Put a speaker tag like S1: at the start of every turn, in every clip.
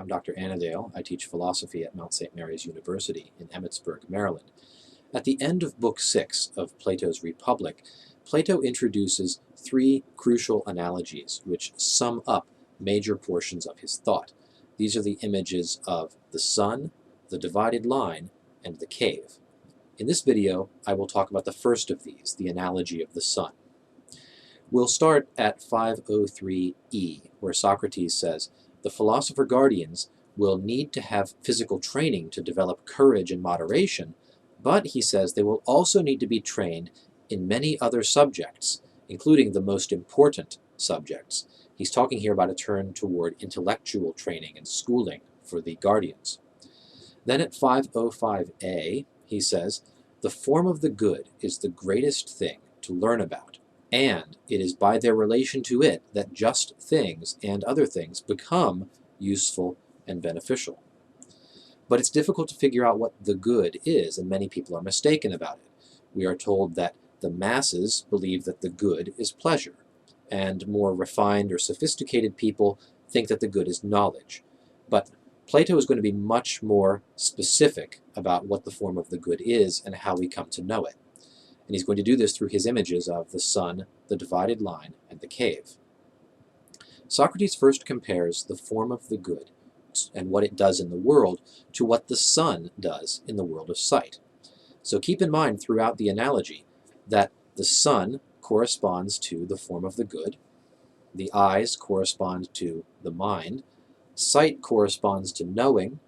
S1: Dr. Annandale. I teach philosophy at Mount St. Mary's University in Emmitsburg, Maryland. At the end of Book 6 of Plato's Republic, Plato introduces three crucial analogies which sum up major portions of his thought. These are the images of the sun, the divided line, and the cave. In this video, I will talk about the first of these, the analogy of the sun. We'll start at 503e, where Socrates says, the philosopher guardians will need to have physical training to develop courage and moderation, but, he says, they will also need to be trained in many other subjects, including the most important subjects. He's talking here about a turn toward intellectual training and schooling for the guardians. Then at 505a, he says, the form of the good is the greatest thing to learn about, and it is by their relation to it that just things and other things become useful and beneficial. But it's difficult to figure out what the good is, and many people are mistaken about it. We are told that the masses believe that the good is pleasure, and more refined or sophisticated people think that the good is knowledge. But Plato is going to be much more specific about what the form of the good is and how we come to know it. And he's going to do this through his images of the sun, the divided line, and the cave. Socrates first compares the form of the good and what it does in the world to what the sun does in the world of sight. So keep in mind throughout the analogy that the sun corresponds to the form of the good, the eyes correspond to the mind, sight corresponds to knowing,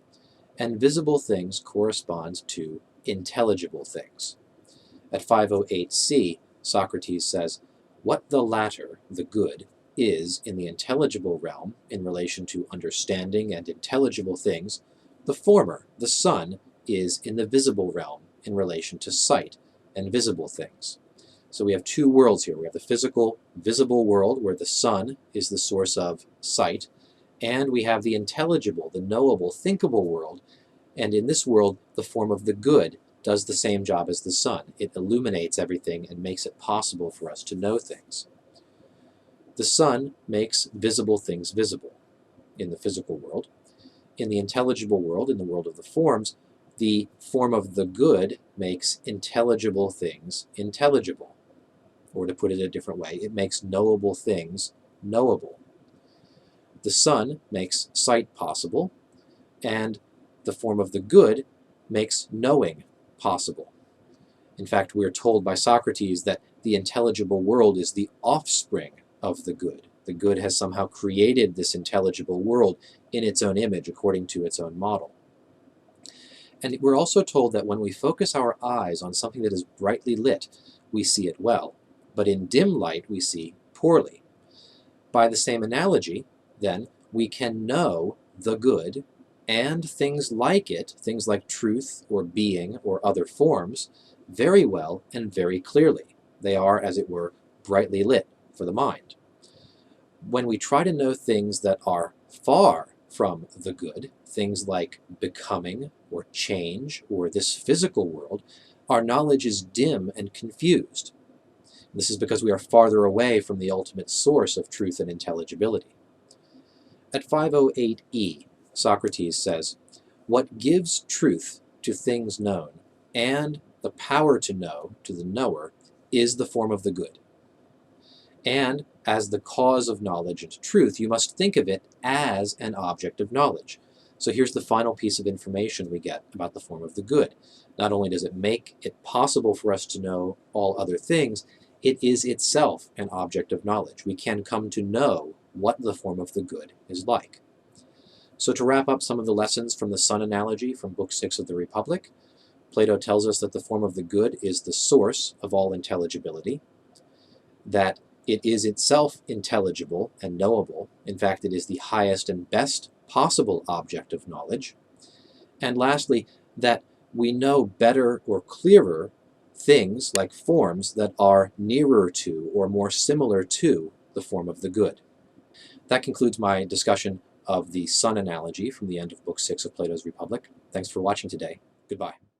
S1: and visible things correspond to intelligible things. At 508c, Socrates says, what the latter, the good, is in the intelligible realm in relation to understanding and intelligible things, the former, the sun, is in the visible realm in relation to sight and visible things. So we have two worlds here. We have the physical, visible world where the sun is the source of sight, and we have the intelligible, the knowable, thinkable world, and in this world, the form of the good does the same job as the sun. It illuminates everything and makes it possible for us to know things. The sun makes visible things visible in the physical world. In the intelligible world, in the world of the forms, the form of the good makes intelligible things intelligible. Or to put it a different way, it makes knowable things knowable. The sun makes sight possible, and the form of the good makes knowing possible. In fact, we are told by Socrates that the intelligible world is the offspring of the good. The good has somehow created this intelligible world in its own image, according to its own model. And we're also told that when we focus our eyes on something that is brightly lit, we see it well, but in dim light we see poorly. By the same analogy, then, we can know the good and things like it, things like truth or being or other forms, very well and very clearly. They are, as it were, brightly lit for the mind. When we try to know things that are far from the good, things like becoming or change or this physical world, our knowledge is dim and confused. This is because we are farther away from the ultimate source of truth and intelligibility. At 508e, Socrates says, what gives truth to things known and the power to know to the knower is the form of the good. And as the cause of knowledge and truth, you must think of it as an object of knowledge. So here's the final piece of information we get about the form of the good. Not only does it make it possible for us to know all other things, it is itself an object of knowledge. We can come to know what the form of the good is like. So to wrap up some of the lessons from the sun analogy from Book 6 of the Republic, Plato tells us that the form of the good is the source of all intelligibility, that it is itself intelligible and knowable. In fact, it is the highest and best possible object of knowledge. And lastly, that we know better or clearer things like forms that are nearer to or more similar to the form of the good. That concludes my discussion of the sun analogy from the end of Book 6 of Plato's Republic. Thanks for watching today. Goodbye.